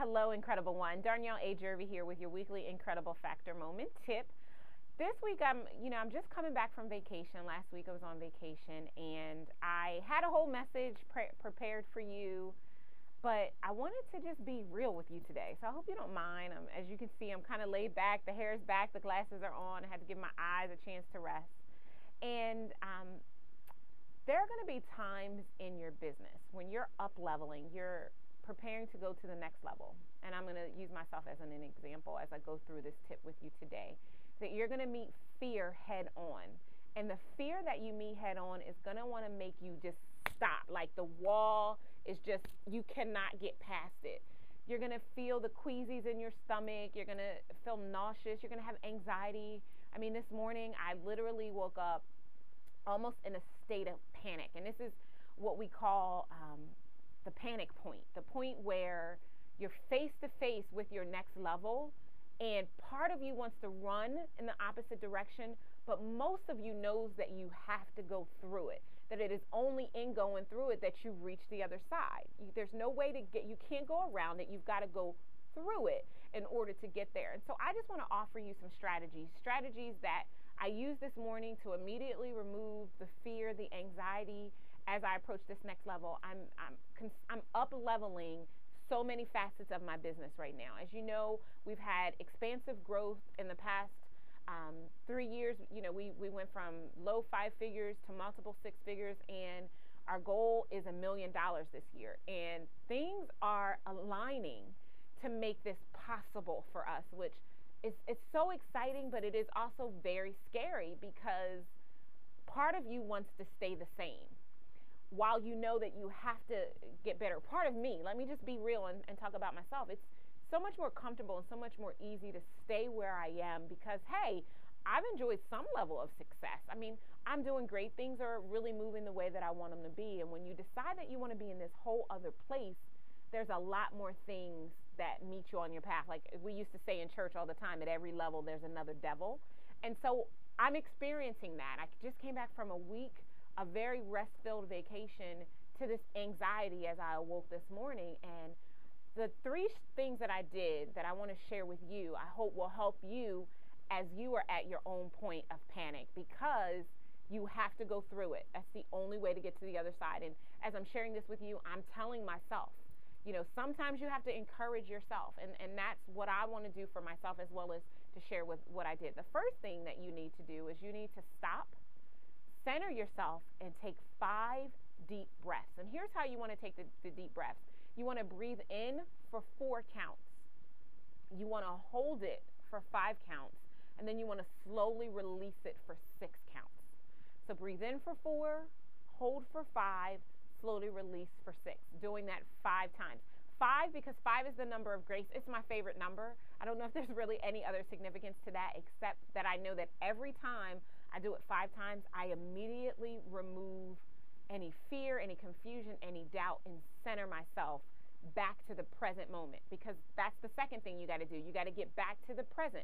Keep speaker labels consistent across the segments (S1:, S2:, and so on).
S1: Hello, Incredible One. Darnyelle Jervey here with your weekly Incredible Factor Moment tip. This week, I'm just coming back from vacation. Last week I was on vacation and I had a whole message prepared for you, but I wanted to just be real with you today. So I hope you don't mind. As you can see, I'm kind of laid back. The hair is back. The glasses are on. I had to give my eyes a chance to rest. And there are going to be times in your business when you're up leveling, you're preparing to go to the next level. And I'm going to use myself as an example as I go through this tip with you today, that you're going to meet fear head on. And the fear that you meet head on is going to want to make you just stop. Like the wall is just, you cannot get past it. You're going to feel the queasies in your stomach. You're going to feel nauseous. You're going to have anxiety. I mean, this morning I literally woke up almost in a state of panic. And this is what we call the panic point, the point where you're face to face with your next level, and part of you wants to run in the opposite direction, but most of you knows that you have to go through it, that it is only in going through it that you reach the other side. There's no way to get, you can't go around it. You've got to go through it in order to get there. And so I just want to offer you some strategies that I used this morning to immediately remove the fear, the anxiety as I approach this next level. I'm up leveling so many facets of my business right now. As you know, we've had expansive growth in the past 3 years. You know, we went from low 5 figures to multiple 6 figures, and our goal is $1 million this year. And things are aligning to make this possible for us, which it's so exciting, but it is also very scary because part of you wants to stay the same. While you know that you have to get better, part of me, let me just be real and talk about myself. It's so much more comfortable and so much more easy to stay where I am because, hey, I've enjoyed some level of success. I mean, I'm doing great. Things are really moving the way that I want them to be. And when you decide that you want to be in this whole other place, there's a lot more things that meet you on your path. Like we used to say in church all the time, at every level, there's another devil. And so I'm experiencing that. I just came back from a very rest-filled vacation, to this anxiety as I awoke this morning. And the 3 things that I did that I want to share with you, I hope will help you as you are at your own point of panic, because you have to go through it. That's the only way to get to the other side. And as I'm sharing this with you, I'm telling myself, you know, sometimes you have to encourage yourself. And that's what I want to do for myself, as well as to share with what I did. The first thing that you need to do is you need to stop, center yourself, and take 5 deep breaths. And here's how you want to take the deep breaths. You want to breathe in for 4 counts. You want to hold it for 5 counts. And then you want to slowly release it for 6 counts. So breathe in for 4, hold for 5, slowly release for 6. Doing that 5 times. 5 because 5 is the number of grace. It's my favorite number. I don't know if there's really any other significance to that, except that I know that every time I do it 5 times, I immediately remove any fear, any confusion, any doubt, and center myself back to the present moment, because that's the second thing you got to do. You got to get back to the present.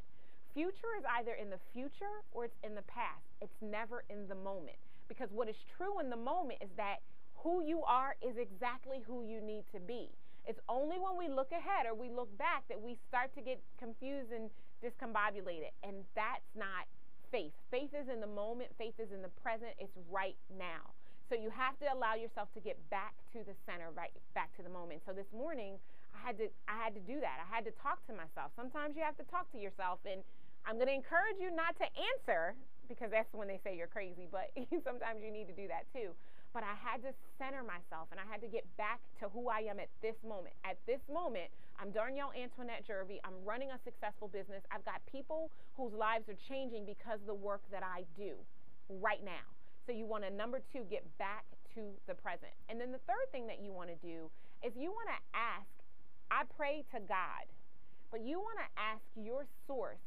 S1: Future is either in the future or it's in the past. It's never in the moment, because what is true in the moment is that who you are is exactly who you need to be. It's only when we look ahead or we look back that we start to get confused and discombobulated, and that's not faith. Faith is in the moment. Faith is in the present. It's right now. So you have to allow yourself to get back to the center, right back to the moment. So this morning, I had to do that. I had to talk to myself. Sometimes you have to talk to yourself, and I'm going to encourage you not to answer, because that's when they say you're crazy, but sometimes you need to do that too. But I had to center myself, and I had to get back to who I am at this moment. At this moment, I'm Darnyelle Jervey. I'm running a successful business. I've got people whose lives are changing because of the work that I do right now. So you want to, number 2, get back to the present. And then the third thing that you want to do is you want to ask, I pray to God, but you want to ask your source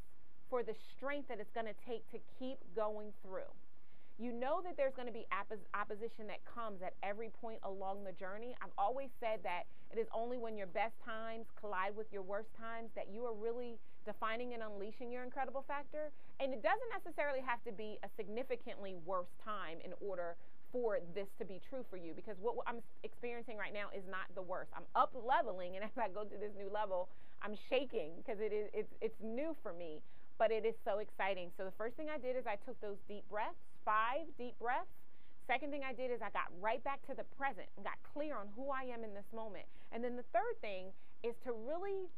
S1: for the strength that it's going to take to keep going through. You know that there's going to be opposition that comes at every point along the journey. I've always said that it is only when your best times collide with your worst times that you are really defining and unleashing your incredible factor. And it doesn't necessarily have to be a significantly worse time in order for this to be true for you, because what I'm experiencing right now is not the worst. I'm up leveling, and as I go to this new level, I'm shaking because it's new for me, but it is so exciting. So the first thing I did is I took those deep breaths, 5 deep breaths. Second thing I did is I got right back to the present and got clear on who I am in this moment. And then the third thing is to really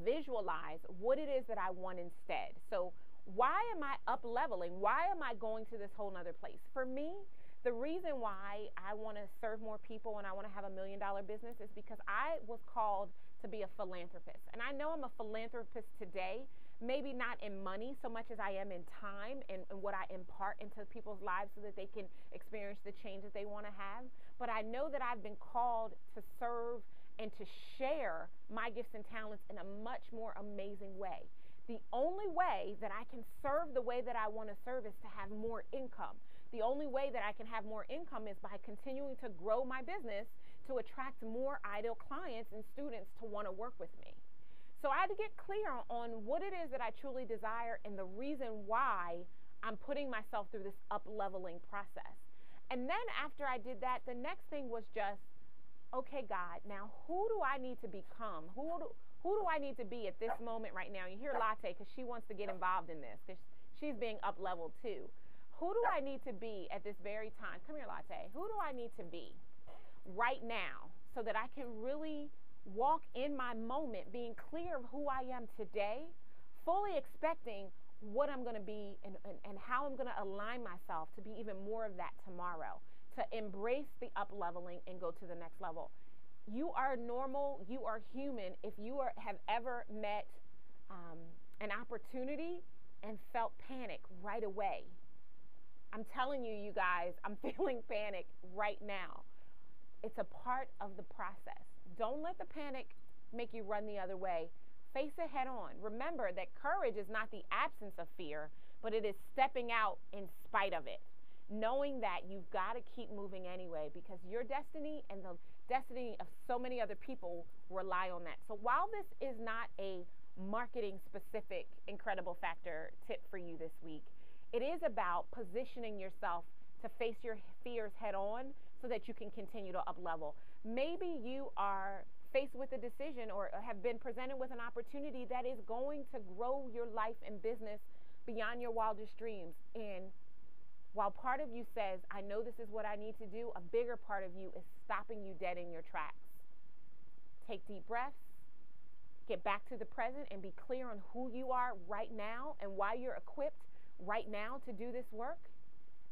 S1: visualize what it is that I want instead. So why am I up leveling? Why am I going to this whole nother place? For me, the reason why I want to serve more people and I want to have $1 million business is because I was called to be a philanthropist. And I know I'm a philanthropist today, maybe not in money so much as I am in time and what I impart into people's lives so that they can experience the change that they want to have. But I know that I've been called to serve and to share my gifts and talents in a much more amazing way. The only way that I can serve the way that I want to serve is to have more income. The only way that I can have more income is by continuing to grow my business to attract more ideal clients and students to want to work with me. So I had to get clear on what it is that I truly desire and the reason why I'm putting myself through this up-leveling process. And then after I did that, the next thing was just, okay, God, now who do I need to become? Who do I need to be at this moment right now? You hear Latte because she wants to get involved in this because she's being up-leveled too. Who do I need to be at this very time? Come here, Latte. Who do I need to be right now so that I can really walk in my moment, being clear of who I am today, fully expecting what I'm going to be and how I'm going to align myself to be even more of that tomorrow, to embrace the up-leveling and go to the next level. You are normal. You are human. If you have ever met an opportunity and felt panic right away, I'm telling you, you guys, I'm feeling panic right now. It's a part of the process. Don't let the panic make you run the other way. Face it head on. Remember that courage is not the absence of fear, but it is stepping out in spite of it. Knowing that you've got to keep moving anyway, because your destiny and the destiny of so many other people rely on that. So while this is not a marketing specific incredible factor tip for you this week, it is about positioning yourself to face your fears head on so that you can continue to up level. Maybe you are faced with a decision or have been presented with an opportunity that is going to grow your life and business beyond your wildest dreams. And while part of you says, I know this is what I need to do, a bigger part of you is stopping you dead in your tracks. Take deep breaths, get back to the present, and be clear on who you are right now and why you're equipped right now to do this work.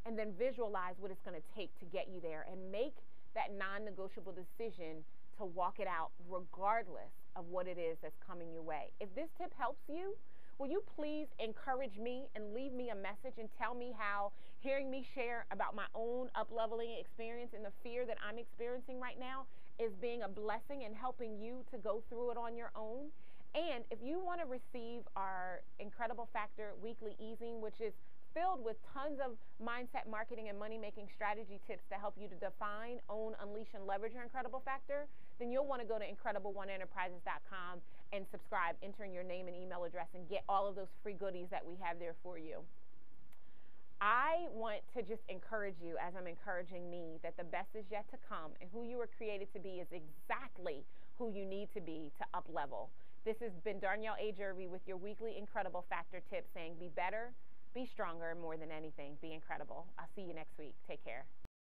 S1: And then visualize what it's going to take to get you there and make that non-negotiable decision to walk it out regardless of what it is that's coming your way. If this tip helps you, will you please encourage me and leave me a message and tell me how hearing me share about my own up-leveling experience and the fear that I'm experiencing right now is being a blessing and helping you to go through it on your own. And if you want to receive our Incredible Factor Weekly Easing, which is filled with tons of mindset, marketing, and money-making strategy tips to help you to define, own, unleash, and leverage your incredible factor, then you'll want to go to IncredibleOneEnterprises.com and subscribe, entering your name and email address, and get all of those free goodies that we have there for you. I want to just encourage you, as I'm encouraging me, that the best is yet to come, and who you were created to be is exactly who you need to be to up-level. This has been Darnyelle A. Jervey with your weekly Incredible Factor tip saying be better, be stronger, and more than anything, be incredible. I'll see you next week. Take care.